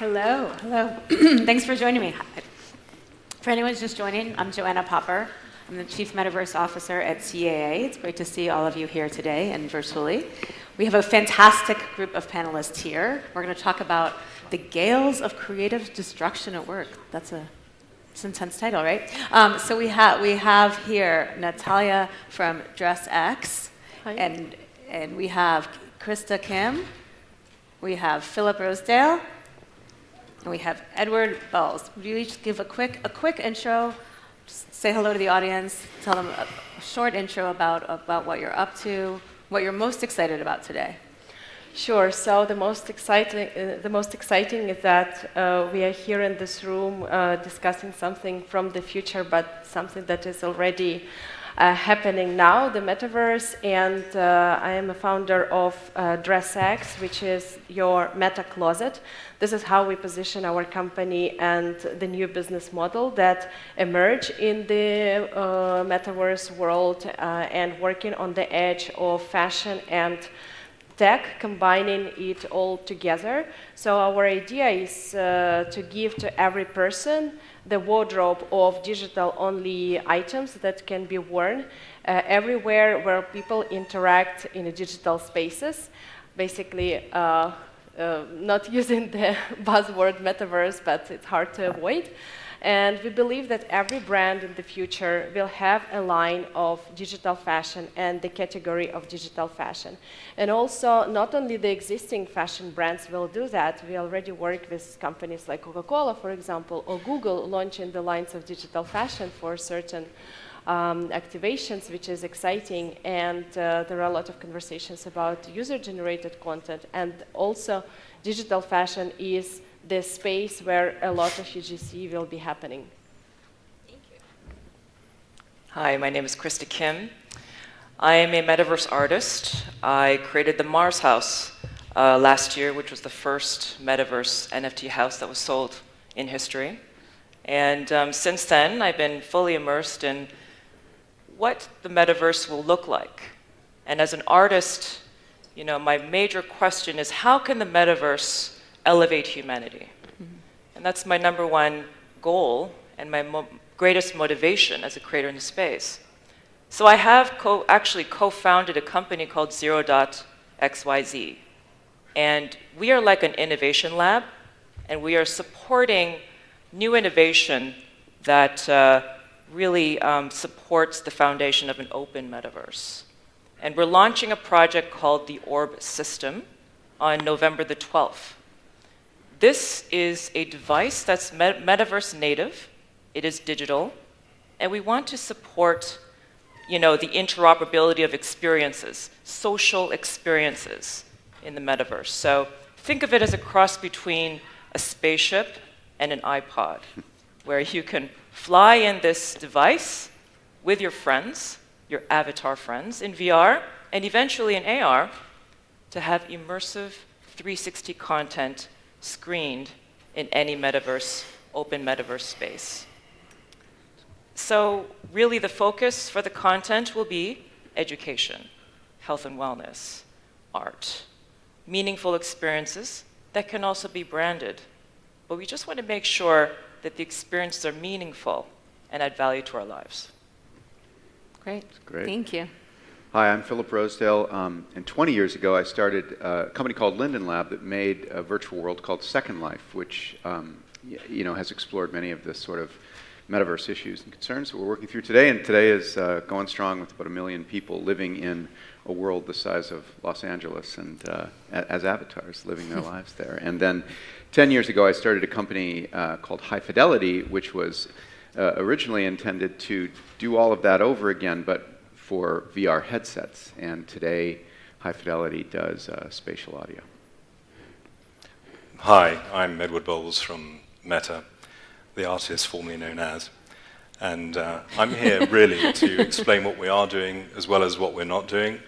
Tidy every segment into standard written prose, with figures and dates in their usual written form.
Hello, hello. Thanks for joining me. For anyone who's just joining, I'm Joanna Popper. I'm the Chief Metaverse Officer at CAA. It's great to see all of you here today and virtually. We have a fantastic group of panelists here. We're going to talk about the gales of creative destruction at work. It's an intense title, right? So we have here Natalia from DressX, and we have Krista Kim, we have Philip Rosedale, and we have Edward Bowles. Would you each give a quick intro? Just say hello to the audience. Tell them a short intro about what you're up to, what you're most excited about today. Sure. So the most exciting is that we are here in this room discussing something from the future, but something that is already happening now, the metaverse. And I am a founder of DressX, which is your meta closet. This is how we position our company and the new business model that emerge in the metaverse world and working on the edge of fashion and tech, combining it all together. So our idea is to give to every person the wardrobe of digital-only items that can be worn everywhere where people interact in the digital spaces. Basically, not using the buzzword metaverse, but it's hard to avoid. And we believe that every brand in the future will have a line of digital fashion and the category of digital fashion. And also, not only the existing fashion brands will do that, we already work with companies like Coca-Cola, for example, or Google launching the lines of digital fashion for certain activations, which is exciting. And there are a lot of conversations about user-generated content. And also, digital fashion is the space where a lot of UGC will be happening. Thank you. Hi, my name is Krista Kim. I am a metaverse artist. I created the Mars House last year, which was the first metaverse NFT house that was sold in history. And since then, I've been fully immersed in what the metaverse will look like. And as an artist, you know, my major question is, how can the metaverse elevate humanity? Mm-hmm. And that's my number one goal and my greatest motivation as a creator in the space. So I have actually co-founded a company called Zero.xyz. And we are like an innovation lab, and we are supporting new innovation that really supports the foundation of an open metaverse. And we're launching a project called the Orb System on November the 12th. This is a device that's metaverse native. It is digital, and we want to support, you know, the interoperability of experiences, social experiences in the metaverse. So think of it as a cross between a spaceship and an iPod, where you can fly in this device with your friends, your avatar friends, in VR, and eventually in AR, to have immersive 360 content screened in any metaverse, open metaverse space. So really the focus for the content will be education, health and wellness, art, meaningful experiences that can also be branded. But we just want to make sure that the experiences are meaningful and add value to our lives. Great. Great. Thank you. Hi, I'm Philip Rosedale, and 20 years ago I started a company called Linden Lab that made a virtual world called Second Life, which you know, has explored many of the sort of metaverse issues and concerns that we're working through today. And today is going strong with about 1 million people living in a world the size of Los Angeles and as avatars living their lives there. And then 10 years ago I started a company called High Fidelity, which was originally intended to do all of that over again, but for VR headsets, and today High Fidelity does spatial audio. Hi, I'm Edward Bowles from Meta, the artist formerly known as, and I'm here really to explain what we are doing as well as what we're not doing,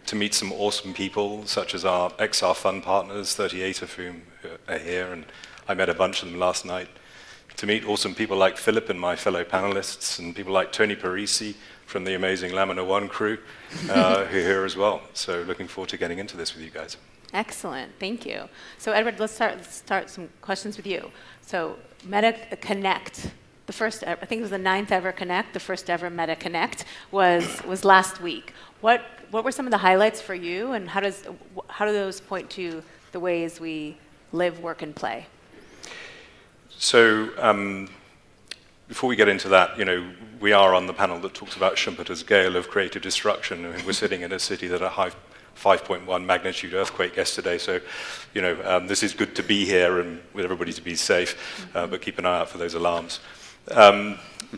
to meet some awesome people such as our XR Fund partners, 38 of whom are here, and I met a bunch of them last night, to meet awesome people like Philip and my fellow panelists, and people like Tony Parisi from the amazing Lamina One crew, who are here as well. So looking forward to getting into this with you guys. Excellent, thank you. So Edward, let's start some questions with you. So Meta Connect, the first, I think it was the 9th ever Connect, the first ever Meta Connect was last week. What were some of the highlights for you, and how do those point to the ways we live, work, and play? So before we get into that, we are on the panel that talks about Schumpeter's scale of creative destruction. I mean, we're sitting in a city that had a 5.1 magnitude earthquake yesterday, so this is good to be here and with everybody to be safe, but keep an eye out for those alarms.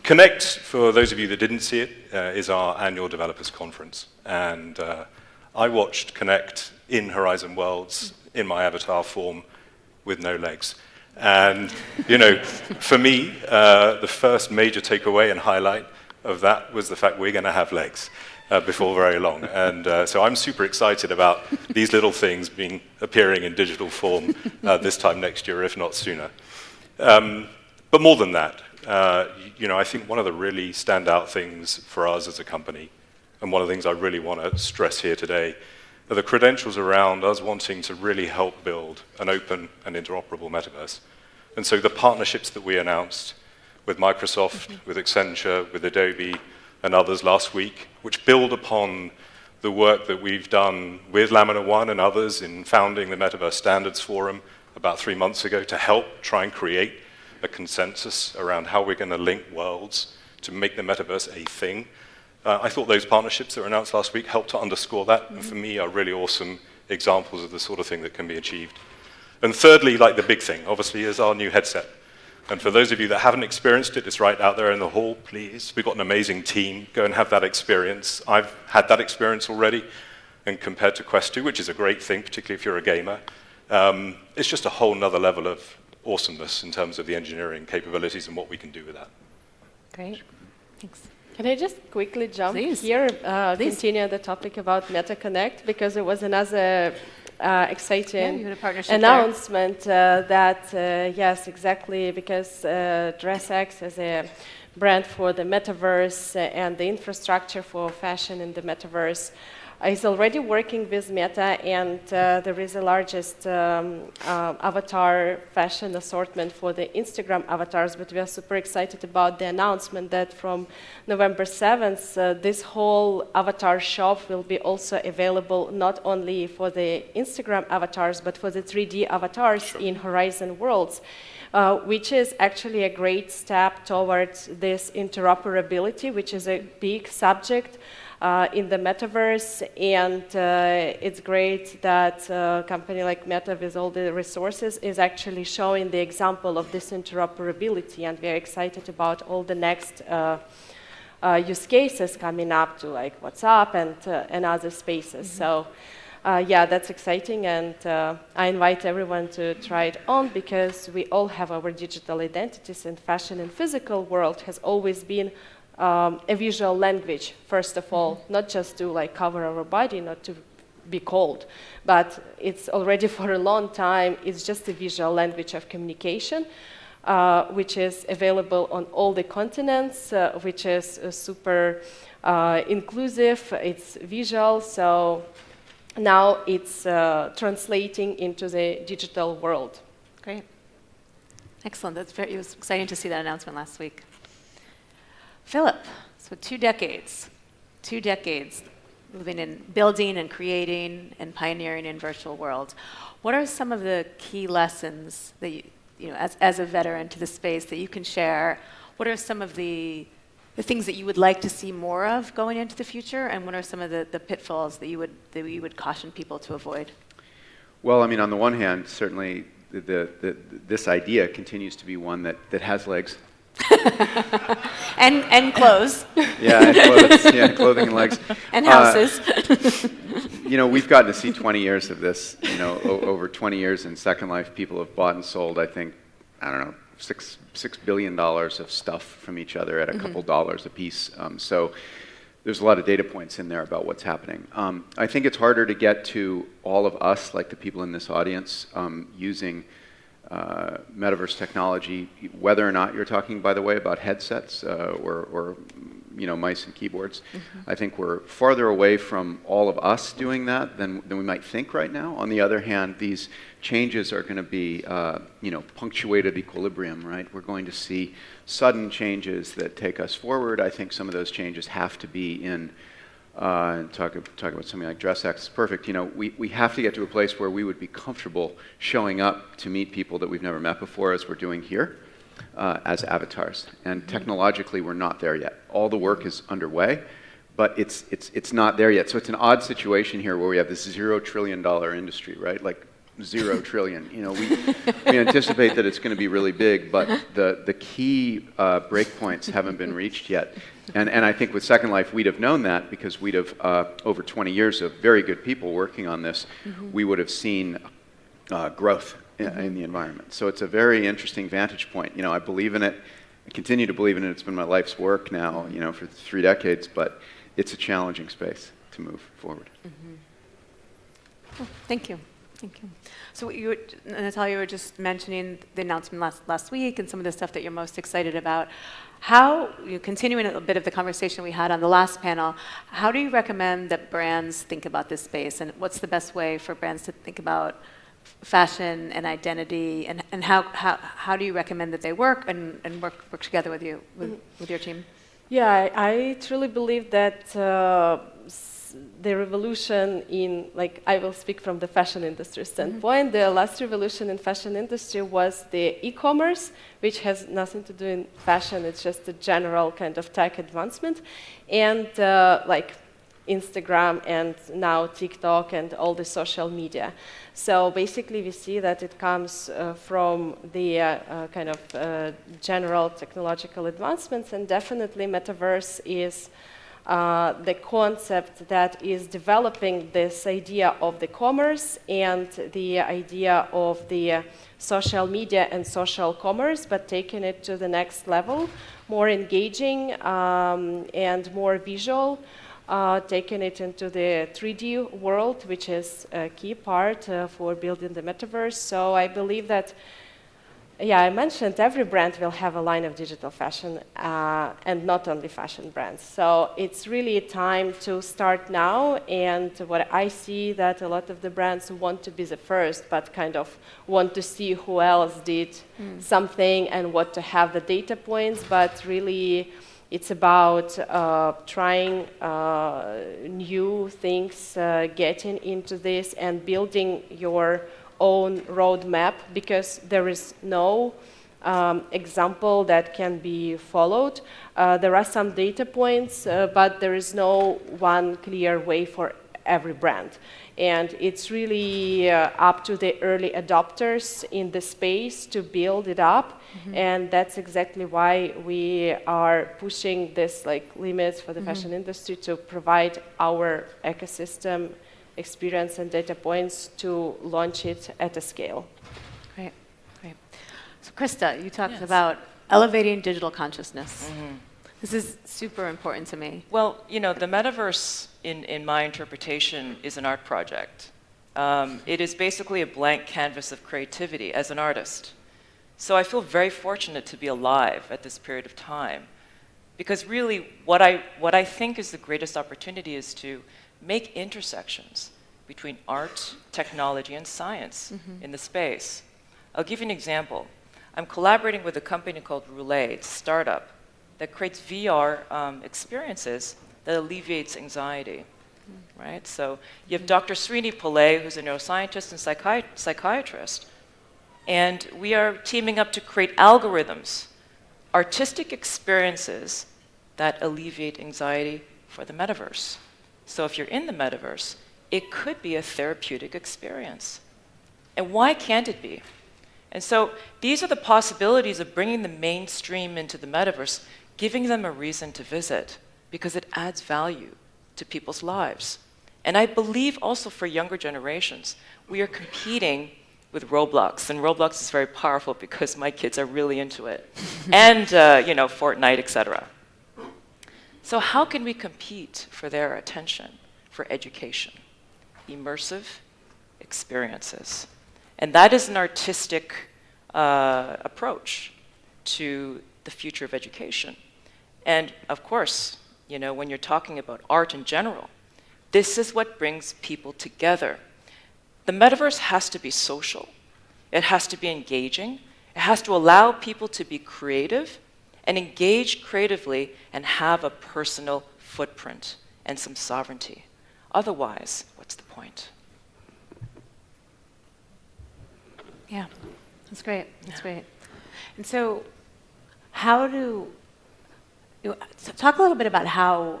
Connect, for those of you that didn't see it, is our annual developers conference, and I watched Connect in Horizon Worlds in my avatar form with no legs. And, for me, the first major takeaway and highlight of that was the fact we're going to have legs before very long. And so I'm super excited about these little things appearing in digital form this time next year, if not sooner. But more than that, I think one of the really standout things for us as a company, and one of the things I really want to stress here today, are the credentials around us wanting to really help build an open and interoperable metaverse. And so the partnerships that we announced with Microsoft, with Accenture, with Adobe, and others last week, which build upon the work that we've done with Lamina One and others in founding the Metaverse Standards Forum about 3 months ago to help try and create a consensus around how we're going to link worlds to make the metaverse a thing. I thought those partnerships that were announced last week helped to underscore that, and for me are really awesome examples of the sort of thing that can be achieved. And thirdly, like the big thing, obviously, is our new headset. And for those of you that haven't experienced it, it's right out there in the hall, please. We've got an amazing team. Go and have that experience. I've had that experience already, and compared to Quest 2, which is a great thing, particularly if you're a gamer, it's just a whole nother level of awesomeness in terms of the engineering capabilities and what we can do with that. Great, thanks. Can I just quickly jump Please. here, Please. continue the topic about Meta Connect, because it was another exciting you had a partnership announcement that, yes, exactly, because DressX is a brand for the metaverse and the infrastructure for fashion in the metaverse is already working with Meta, and there is the largest avatar fashion assortment for the Instagram avatars, but we are super excited about the announcement that from November 7th, this whole avatar shop will be also available not only for the Instagram avatars, but for the 3D avatars in Horizon Worlds. Which is actually a great step towards this interoperability, which is a big subject in the metaverse, and it's great that a company like Meta, with all the resources, is actually showing the example of this interoperability, and we are excited about all the next use cases coming up to like WhatsApp and other spaces. So. Yeah, that's exciting, and I invite everyone to try it on, because we all have our digital identities, and fashion in physical world has always been a visual language, first of all, not just to like cover our body, not to be cold, but it's already for a long time, it's just a visual language of communication, which is available on all the continents, which is super inclusive, it's visual, so now it's translating into the digital world. Great. Excellent. It was exciting to see that announcement last week. Philip, so 2 decades living in building and creating and pioneering in virtual worlds. What are some of the key lessons that you as a veteran to the space that you can share? What are some of the things that you would like to see more of going into the future, and what are some of the pitfalls that you would caution people to avoid? Well, I mean, on the one hand, certainly this idea continues to be one that has legs. and clothes. Yeah, and clothes, yeah, clothing and legs. And houses. We've gotten to see 20 years of this. Over 20 years in Second Life, people have bought and sold, I think, I don't know, $6 billion of stuff from each other at a couple dollars a piece. So there's a lot of data points in there about what's happening. I think it's harder to get to all of us, like the people in this audience, using metaverse technology, whether or not you're talking, by the way, about headsets or mice and keyboards. I think we're farther away from all of us doing that than we might think right now. On the other hand, these changes are going to be, punctuated equilibrium, right? We're going to see sudden changes that take us forward. I think some of those changes have to be in, talk about something like DressX is perfect. We have to get to a place where we would be comfortable showing up to meet people that we've never met before, as we're doing here, as avatars. And technologically, we're not there yet. All the work is underway, but it's not there yet. So it's an odd situation here where we have this $0 trillion industry, right? Like 0 trillion. We anticipate that it's going to be really big, but the key breakpoints haven't been reached yet. And I think with Second Life, we'd have known that because we'd have, over 20 years of very good people working on this, we would have seen growth in the environment. So it's a very interesting vantage point. I believe in it. I continue to believe in it. It's been my life's work now, for 3 decades, but it's a challenging space to move forward. Oh, thank you. Thank you. So Natalia, you were just mentioning the announcement last week and some of the stuff that you're most excited about. Continuing a bit of the conversation we had on the last panel, how do you recommend that brands think about this space, and what's the best way for brands to think about fashion and identity, and how do you recommend that they work and work together with you, with your team? Yeah, I truly believe that the revolution in, I will speak from the fashion industry standpoint. The last revolution in fashion industry was the e-commerce, which has nothing to do in fashion. It's just a general kind of tech advancement, and Instagram and now TikTok and all the social media. So basically, we see that it comes from the general technological advancements, and definitely metaverse is the concept that is developing this idea of the commerce and the idea of the social media and social commerce, but taking it to the next level, more engaging and more visual, taking it into the 3D world, which is a key part for building the metaverse. So I believe that, I mentioned every brand will have a line of digital fashion, and not only fashion brands. So it's really time to start now, and what I see that a lot of the brands want to be the first, but kind of want to see who else did something and what to have the data points, but really it's about trying new things, getting into this and building your own roadmap, because there is no example that can be followed. There are some data points, but there is no one clear way for every brand. And it's really up to the early adopters in the space to build it up. And that's exactly why we are pushing this limits for the fashion industry to provide our ecosystem experience and data points to launch it at a scale. Great. So Krista, you talked about elevating digital consciousness. This is super important to me. Well, the metaverse, in my interpretation, is an art project. It is basically a blank canvas of creativity as an artist. So I feel very fortunate to be alive at this period of time, because really what I think is the greatest opportunity is to make intersections between art, technology, and science in the space. I'll give you an example. I'm collaborating with a company called Roulette, it's a startup, that creates VR experiences that alleviates anxiety, right? So you have Dr. Srini Pillai, who's a neuroscientist and psychiatrist, and we are teaming up to create algorithms, artistic experiences that alleviate anxiety for the metaverse. So if you're in the metaverse, it could be a therapeutic experience. And why can't it be? And so these are the possibilities of bringing the mainstream into the metaverse, giving them a reason to visit, because it adds value to people's lives. And I believe also for younger generations, we are competing with Roblox, and Roblox is very powerful because my kids are really into it, and Fortnite, etc. So how can we compete for their attention, for education? Immersive experiences. And that is an artistic approach to the future of education. And of course, you know, when you're talking about art in general, this is what brings people together. The metaverse has to be social. It has to be engaging. It has to allow people to be creative and engage creatively and have a personal footprint and some sovereignty. Otherwise, what's the point? Yeah, that's great. That's great. And so, how do talk a little bit about how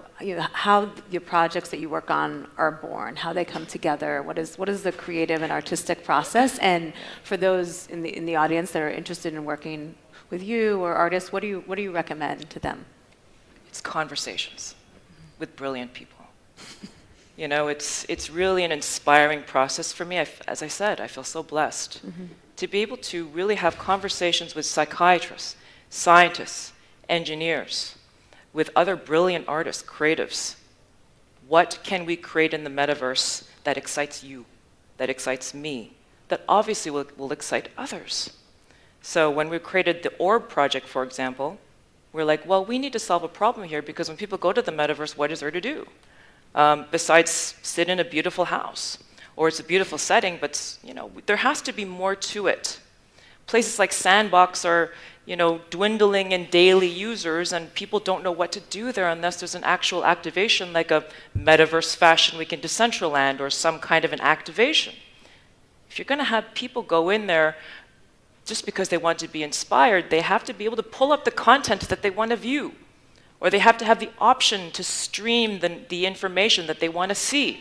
how your projects that you work on are born, how they come together. What is the creative and artistic process? And for those in the audience that are interested in working with you or artists, what do you recommend to them? It's conversations with brilliant people. You know, it's really an inspiring process for me. As I said, I feel so blessed to be able to really have conversations with psychiatrists, scientists, engineers, with other brilliant artists, creatives. What can we create in the metaverse that excites you, that excites me, that obviously will excite others? So when we created the Orb project, for example, we're like, well, we need to solve a problem here, because when people go to the metaverse, what is there to do? Besides sit in a beautiful house, or it's a beautiful setting, but you know, there has to be more to it. Places like Sandbox are, you know, dwindling in daily users, and people don't know what to do there unless there's an actual activation, like a metaverse fashion week in Decentraland or some kind of an activation. If you're going to have people go in there just because they want to be inspired, they have to be able to pull up the content that they want to view, or they have to have the option to stream the information that they want to see.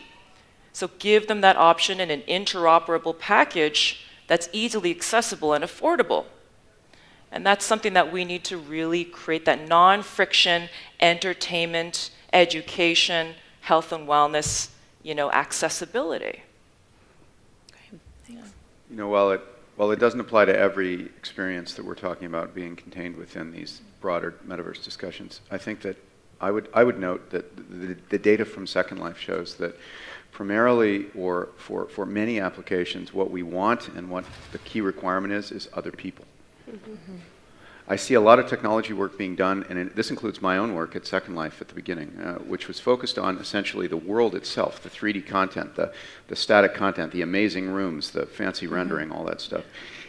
So give them that option in an interoperable package that's easily accessible and affordable. And that's something that we need to really create, that non-friction entertainment, education, health and wellness, you know, accessibility. Thanks. You know, while it doesn't apply to every experience that we're talking about being contained within these broader metaverse discussions, I think that I would note that the data from Second Life shows that primarily, or for many applications, what we want and what the key requirement is other people. I see a lot of technology work being done, and this includes my own work at Second Life at the beginning, which was focused on essentially the world itself, the 3D content, the static content, the amazing rooms, the fancy rendering, all that stuff.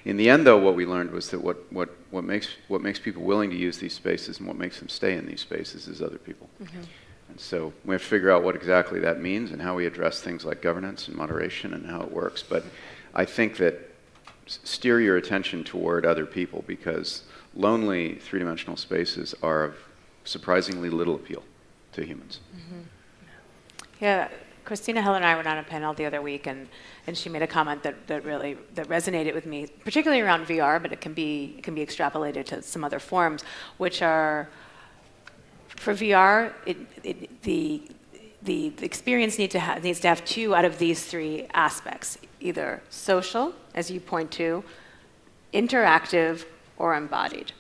In the end, though, what we learned was that what makes people willing to use these spaces and what makes them stay in these spaces is other people. And so we have to figure out what exactly that means and how we address things like governance and moderation and how it works. But I think that steer your attention toward other people, because lonely three-dimensional spaces are of surprisingly little appeal to humans. Yeah, Christina Heller and I were on a panel the other week, and she made a comment that really resonated with me, particularly around VR, but it can be extrapolated to some other forms, which are, for VR, the experience needs to have two out of these three aspects: either social, as you point to, interactive, or embodied.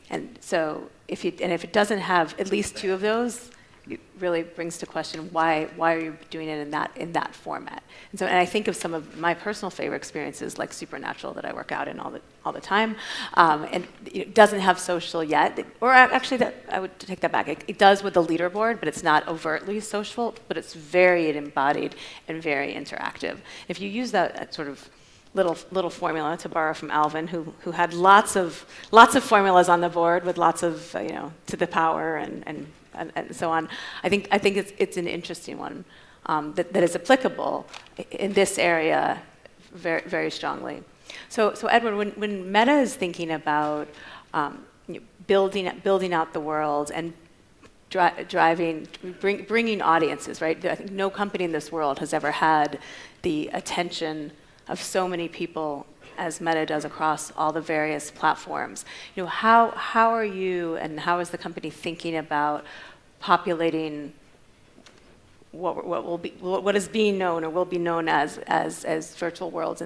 And so if it doesn't have at least two of those, it really brings to question why are you doing it in that format. And I think of some of my personal favorite experiences, like Supernatural, that I work out in all the time, and it doesn't have social yet, or actually I would take that back. It does with the leaderboard, but it's not overtly social, but it's very embodied and very interactive. If you use that sort of little formula, to borrow from Alvin, who had lots of formulas on the board with lots of to the power and so on. I think it's an interesting one that is applicable in this area very, very strongly. So Edward, when Meta is thinking about building out the world and bringing audiences, right? I think no company in this world has ever had the attention of so many people as Meta does across all the various platforms. How are you and how is the company thinking about populating what is being known or will be known as virtual worlds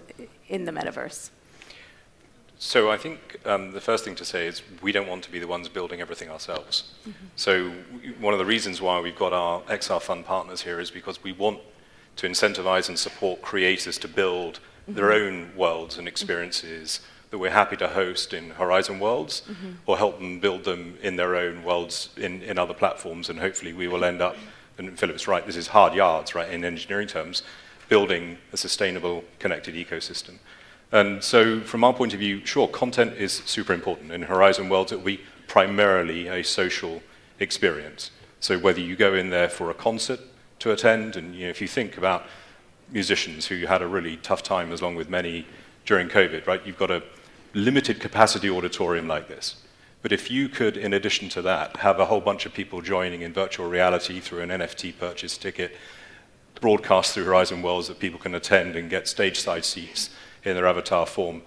in the metaverse? So I think the first thing to say is we don't want to be the ones building everything ourselves. So one of the reasons why we've got our XR Fund partners here is because we want to incentivize and support creators to build their own worlds and experiences that we're happy to host in Horizon Worlds or help them build them in their own worlds in other platforms. And hopefully we will end up, and Philip's right, this is hard yards, right, in engineering terms, building a sustainable connected ecosystem. And so from our point of view, sure, content is super important. In Horizon Worlds, it will be primarily a social experience. So whether you go in there for a concert to attend, and if you think about musicians who had a really tough time, as long with many during COVID, right? You've got a limited capacity auditorium like this. But if you could, in addition to that, have a whole bunch of people joining in virtual reality through an NFT purchase ticket, broadcast through Horizon Worlds that people can attend and get stage side seats in their avatar form,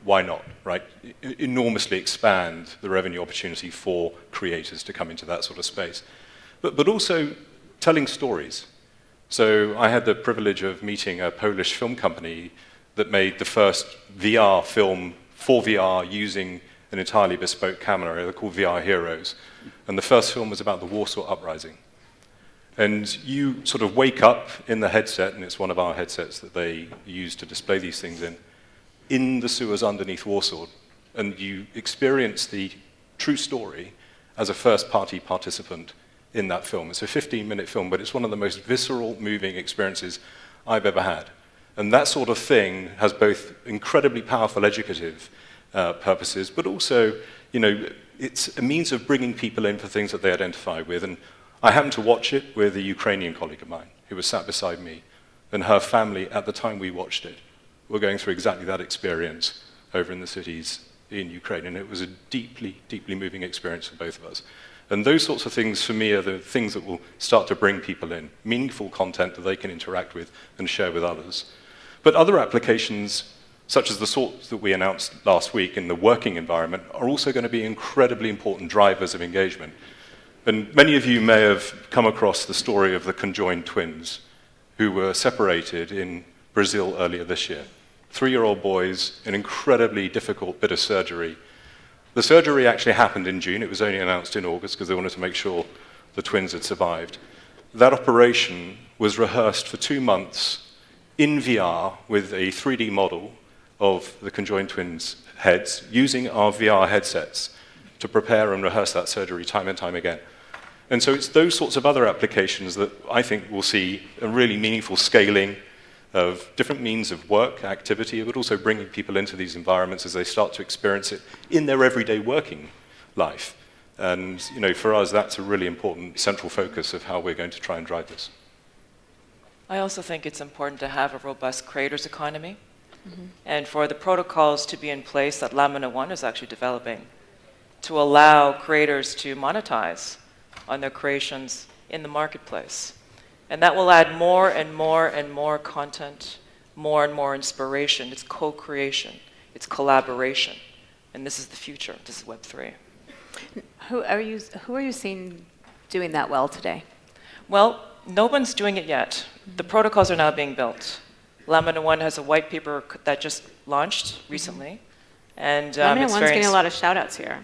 why not, right? Enormously expand the revenue opportunity for creators to come into that sort of space. But also telling stories. So I had the privilege of meeting a Polish film company that made the first VR film for VR using an entirely bespoke camera. They're called VR Heroes. And the first film was about the Warsaw Uprising. And you sort of wake up in the headset, and it's one of our headsets that they use to display these things in the sewers underneath Warsaw, and you experience the true story as a first-party participant in that film. It's a 15-minute film, but it's one of the most visceral, moving experiences I've ever had. And that sort of thing has both incredibly powerful educative purposes, but also, it's a means of bringing people in for things that they identify with. And I happened to watch it with a Ukrainian colleague of mine who was sat beside me, and her family, at the time we watched it, were going through exactly that experience over in the cities in Ukraine, and it was a deeply, deeply moving experience for both of us. And those sorts of things, for me, are the things that will start to bring people in, meaningful content that they can interact with and share with others. But other applications, such as the sorts that we announced last week in the working environment, are also going to be incredibly important drivers of engagement. And many of you may have come across the story of the conjoined twins who were separated in Brazil earlier this year. 3-year-old boys, an incredibly difficult bit of surgery. The surgery actually happened in June. It was only announced in August because they wanted to make sure the twins had survived. That operation was rehearsed for 2 months in VR with a 3D model of the conjoined twins' heads using our VR headsets to prepare and rehearse that surgery time and time again. And so it's those sorts of other applications that I think will see a really meaningful scaling of different means of work, activity, but also bringing people into these environments as they start to experience it in their everyday working life. And for us, that's a really important central focus of how we're going to try and drive this. I also think it's important to have a robust creators economy, and for the protocols to be in place that Lamina One is actually developing to allow creators to monetize on their creations in the marketplace. And that will add more and more and more content, more and more inspiration. It's co-creation, it's collaboration. And this is the future. This is Web3. Who are you seeing doing that well today? Well, no one's doing it yet. The protocols are now being built. Lamina One has a white paper that just launched recently. And Lamina One's getting a lot of shout-outs here.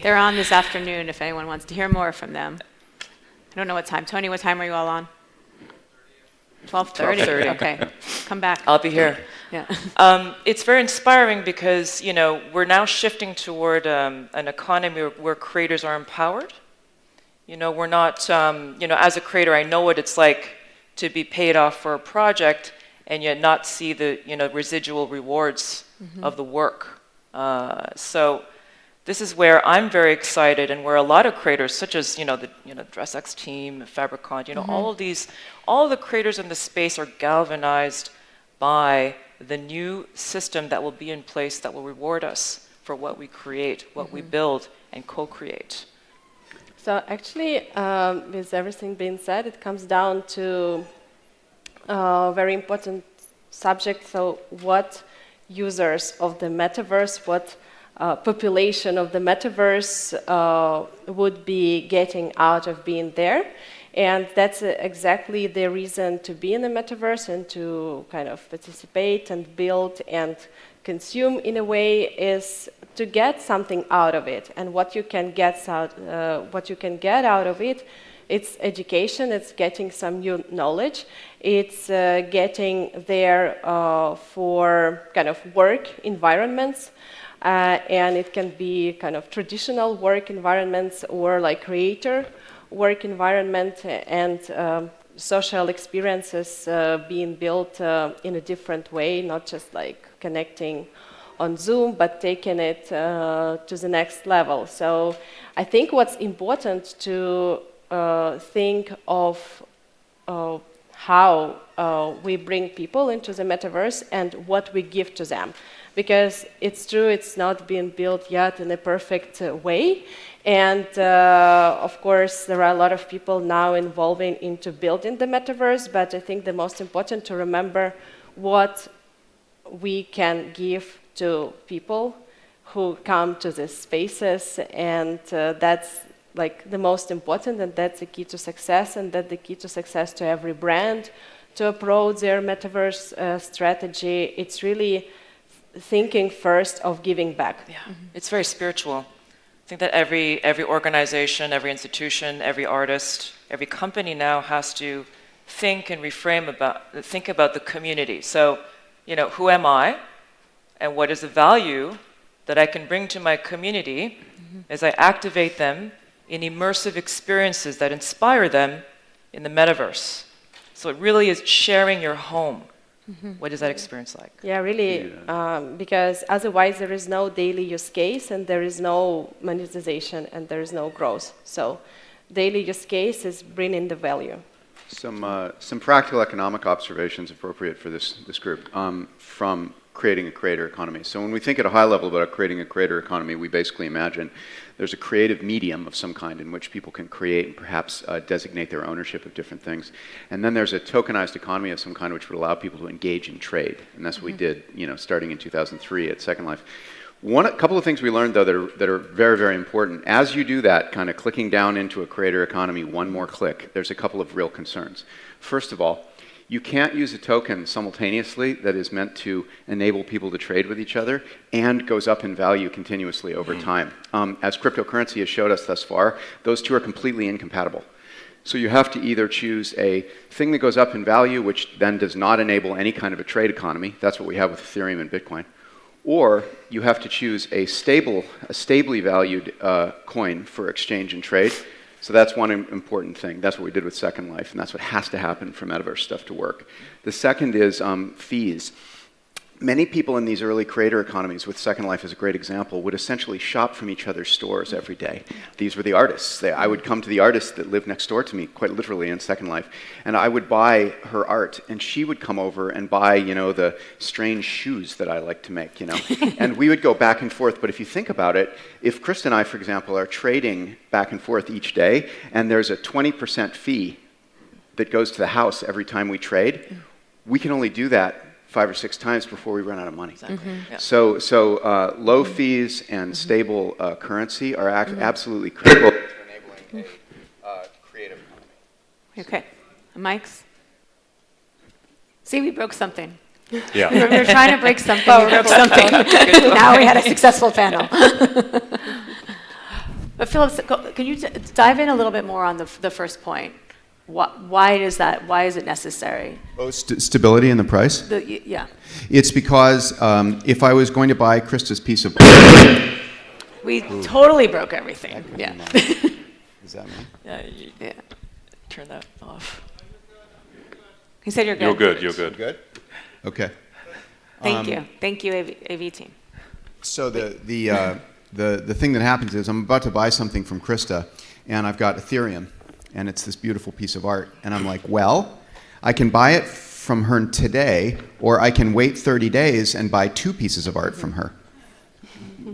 They're on this afternoon if anyone wants to hear more from them. I don't know what time. Tony, what time are you all on? 12:30? 12:30. Okay. Come back. I'll be here. Yeah. It's very inspiring because, we're now shifting toward an economy where creators are empowered. We're not, as a creator, I know what it's like to be paid off for a project and yet not see the, residual rewards of the work. So this is where I'm very excited, and where a lot of creators, such as the DressX team, Fabricant, all the creators in the space are galvanized by the new system that will be in place that will reward us for what we create, what we build, and co-create. So actually, with everything being said, it comes down to a very important subject. So what users of the metaverse, what population of the metaverse would be getting out of being there. And that's exactly the reason to be in the metaverse and to kind of participate and build and consume in a way is to get something out of it. And what you can get out of it It's education, it's getting some new knowledge, it's getting there for kind of work environments, and it can be kind of traditional work environments or like creator work environment, and social experiences being built in a different way, not just like connecting on Zoom, but taking it to the next level. So I think what's important to think of how we bring people into the metaverse and what we give to them. Because it's true, it's not been built yet in a perfect way. And of course, there are a lot of people now involving into building the metaverse, but I think the most important to remember what we can give to people who come to these spaces, and that's like the most important, and that's the key to success, and that's the key to success to every brand to approach their metaverse strategy. It's really thinking first of giving back. Yeah, it's very spiritual. I think that every organization, every institution, every artist, every company now has to think and think about the community. So, you know, who am I, and what is the value that I can bring to my community as I activate them in immersive experiences that inspire them in the metaverse. So it really is sharing your home. What is that experience like? Yeah, really, because otherwise there is no daily use case, and there is no monetization, and there is no growth. So daily use case is bringing the value. Some practical economic observations appropriate for this group from creating a creator economy. So when we think at a high level about creating a creator economy, we basically imagine there's a creative medium of some kind in which people can create and perhaps designate their ownership of different things. And then there's a tokenized economy of some kind which would allow people to engage in trade. And that's what we did, you know, starting in 2003 at Second Life. A couple of things we learned, though, that are very, very important. As you do that, kind of clicking down into a creator economy, one more click, there's a couple of real concerns. First of all, you can't use a token simultaneously that is meant to enable people to trade with each other and goes up in value continuously over time. As cryptocurrency has showed us thus far, those two are completely incompatible. So you have to either choose a thing that goes up in value, which then does not enable any kind of a trade economy. That's what we have with Ethereum and Bitcoin. Or you have to choose a stably valued coin for exchange and trade. So that's one important thing. That's what we did with Second Life, and that's what has to happen for metaverse stuff to work. The second is fees. Many people in these early creator economies, with Second Life as a great example, would essentially shop from each other's stores every day. These were the artists. I would come to the artist that lived next door to me, quite literally in Second Life, and I would buy her art, and she would come over and buy, you know, the strange shoes that I like to make, you know. And we would go back and forth. But if you think about it, if Krista and I, for example, are trading back and forth each day, and there's a 20% fee that goes to the house every time we trade, we can only do that 5 or 6 times before we run out of money. Exactly. Yeah. So low fees and stable currency are absolutely critical to enabling a creative economy. Okay. Mics? See, we broke something. Yeah. We were trying to break something. We broke something. Now we had a successful panel. But Philip, can you dive in a little bit more on the first point? Why is that? Why is it necessary? Oh, stability in the price? Yeah. It's because if I was going to buy Krista's piece of... We totally broke everything. Yeah. Is that me? Yeah, turn that off. He said you're good. You're good, you're good. Good? Okay. Thank you. Thank you, AV team. So the thing that happens is I'm about to buy something from Krista, and I've got Ethereum, and it's this beautiful piece of art. And I'm like, well, I can buy it from her today, or I can wait 30 days and buy 2 pieces of art from her.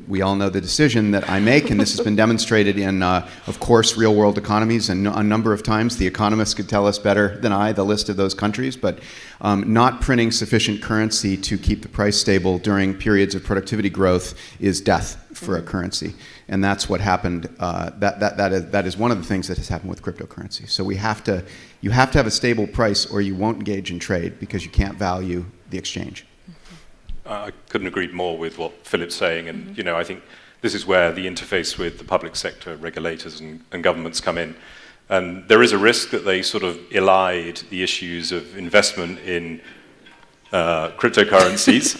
We all know the decision that I make, and this has been demonstrated in, of course, real-world economies, and a number of times. The economists could tell us better than I the list of those countries, but not printing sufficient currency to keep the price stable during periods of productivity growth is death for a currency. And that's what happened. That is one of the things that has happened with cryptocurrency. So you have to have a stable price, or you won't engage in trade because you can't value the exchange. I couldn't agree more with what Philip's saying, and I think this is where the interface with the public sector regulators and governments come in. And there is a risk that they sort of elide the issues of investment in cryptocurrencies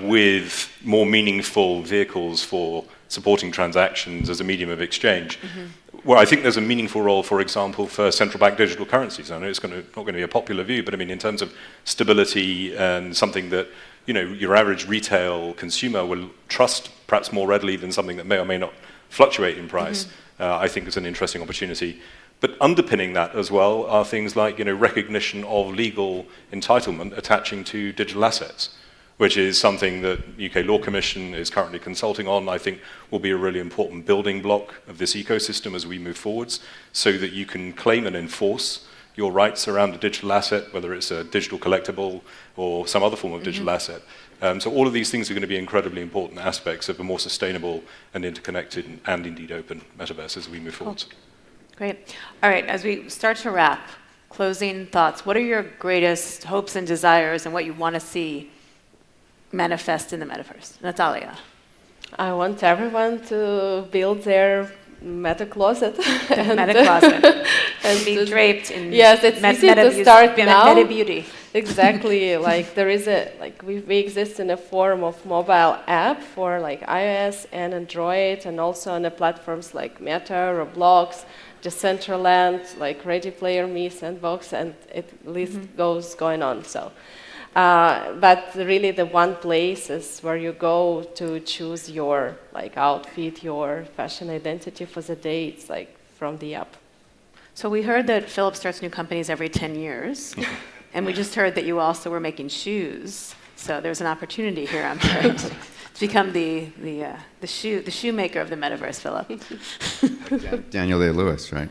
with more meaningful vehicles for supporting transactions as a medium of exchange. Where I think there's a meaningful role, for example, for central bank digital currencies. I know it's not going to be a popular view, but I mean, in terms of stability and something that your average retail consumer will trust perhaps more readily than something that may or may not fluctuate in price, I think is an interesting opportunity. But underpinning that as well are things like recognition of legal entitlement attaching to digital assets, which is something that UK Law Commission is currently consulting on. I think will be a really important building block of this ecosystem as we move forwards, so that you can claim and enforce your rights around a digital asset, whether it's a digital collectible or some other form of digital asset. So all of these things are going to be incredibly important aspects of a more sustainable and interconnected and indeed open metaverse as we move forwards. Great. All right, as we start to wrap, closing thoughts. What are your greatest hopes and desires and what you want to see manifest in the metaverse? Natalia. I want everyone to build their meta closet. Meta closet. And be draped in yes, it's easy to start now. Meta beauty. Exactly. Like there is we exist in a form of mobile app for like iOS and Android, and also on the platforms like Meta, Roblox, Decentraland, like Ready Player Me, Sandbox, and it list goes going on. So. But really the one place is where you go to choose your outfit, your fashion identity for the day. It's like from the app. So we heard that Philip starts new companies every 10 years. And we just heard that you also were making shoes. So there's an opportunity here, I'm sure, to become the shoemaker of the metaverse, Philip. Daniel Day-Lewis, right?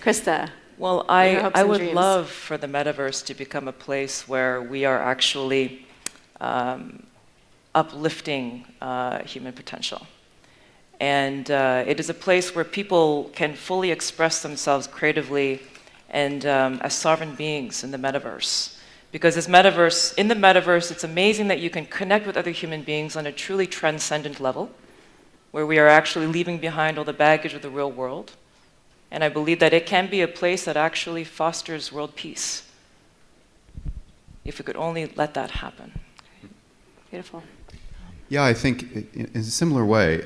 Krista. Well, I would love for the metaverse to become a place where we are actually uplifting human potential. And it is a place where people can fully express themselves creatively and as sovereign beings in the metaverse. Because in the metaverse, it's amazing that you can connect with other human beings on a truly transcendent level, where we are actually leaving behind all the baggage of the real world. And I believe that it can be a place that actually fosters world peace, if we could only let that happen. Beautiful. Yeah, I think in a similar way,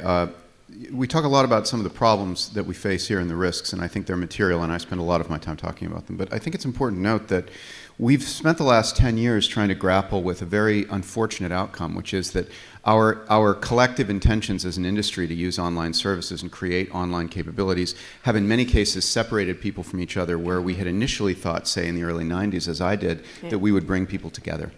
we talk a lot about some of the problems that we face here and the risks, and I think they're material, and I spend a lot of my time talking about them. But I think it's important to note that we've spent the last 10 years trying to grapple with a very unfortunate outcome, which is that our collective intentions as an industry to use online services and create online capabilities have in many cases separated people from each other, where we had initially thought, say in the early 90s, as I did, that we would bring people together.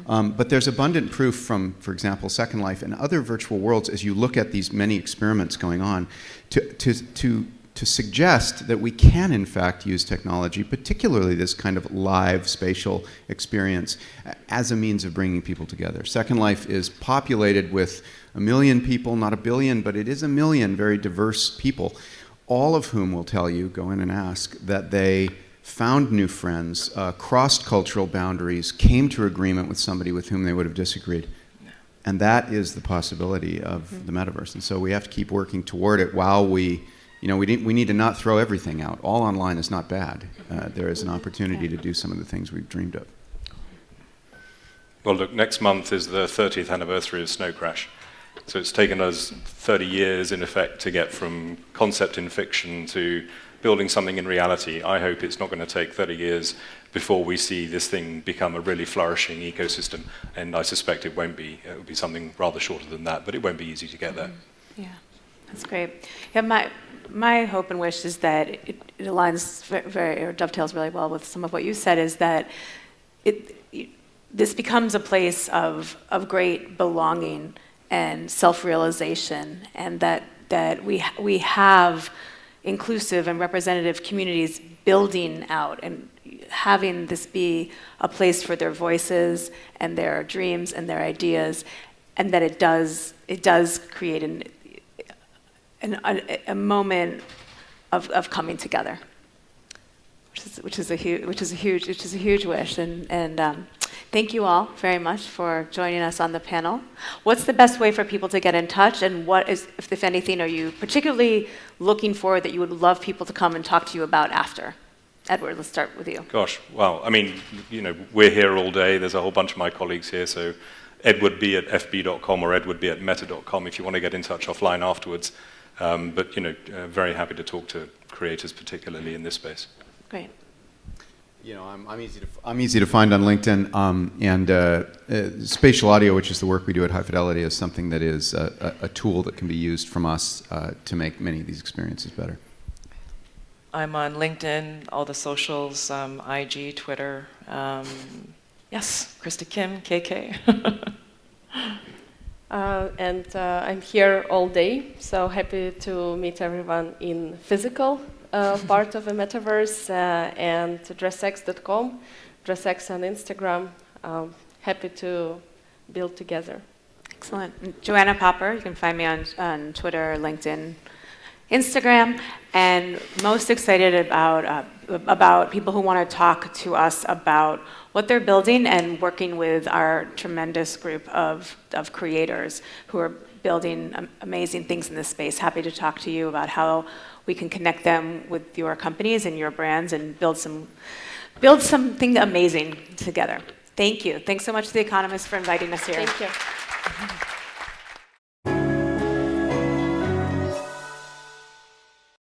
But there's abundant proof from, for example, Second Life and other virtual worlds, as you look at these many experiments going on, to suggest that we can, in fact, use technology, particularly this kind of live spatial experience, as a means of bringing people together. Second Life is populated with 1 million people, not 1 billion, but it is 1 million very diverse people, all of whom will tell you, go in and ask, that they found new friends, crossed cultural boundaries, came to agreement with somebody with whom they would have disagreed. And that is the possibility of the metaverse. And so we have to keep working toward it while we need to not throw everything out. All online is not bad. There is an opportunity to do some of the things we've dreamed of. Well, look, next month is the 30th anniversary of Snow Crash. So it's taken us 30 years, in effect, to get from concept in fiction to building something in reality. I hope it's not going to take 30 years before we see this thing become a really flourishing ecosystem. And I suspect it won't be. It will be something rather shorter than that, but it won't be easy to get there. Yeah, that's great. Yeah, my hope and wish is that it aligns or dovetails really well with some of what you said, is that this becomes a place of great belonging and self-realization, and that we have inclusive and representative communities building out and having this be a place for their voices and their dreams and their ideas, and that it does create a moment of coming together, which is a huge wish. And Thank you all very much for joining us on the panel. What's the best way for people to get in touch, and what is, if anything, are you particularly looking for that you would love people to come and talk to you about after? Edward, let's start with you. Gosh, well, I mean, we're here all day. There's a whole bunch of my colleagues here, so edwardb@fb.com or edwardb@meta.com if you want to get in touch offline afterwards. But, very happy to talk to creators, particularly in this space. Great. I'm easy to find on LinkedIn, and spatial audio, which is the work we do at High Fidelity, is something that is a tool that can be used from us to make many of these experiences better. I'm on LinkedIn, all the socials, IG, Twitter. Yes, Krista Kim, KK. And I'm here all day, so happy to meet everyone in physical part of the metaverse, and dressx.com, dressx on Instagram. Happy to build together. Excellent. Joanna Popper, you can find me on Twitter, LinkedIn, Instagram, and most excited about people who want to talk to us about what they're building and working with our tremendous group of creators who are building amazing things in this space. Happy to talk to you about how we can connect them with your companies and your brands and build something amazing together. Thank you. Thanks so much to The Economist for inviting us here. Thank you.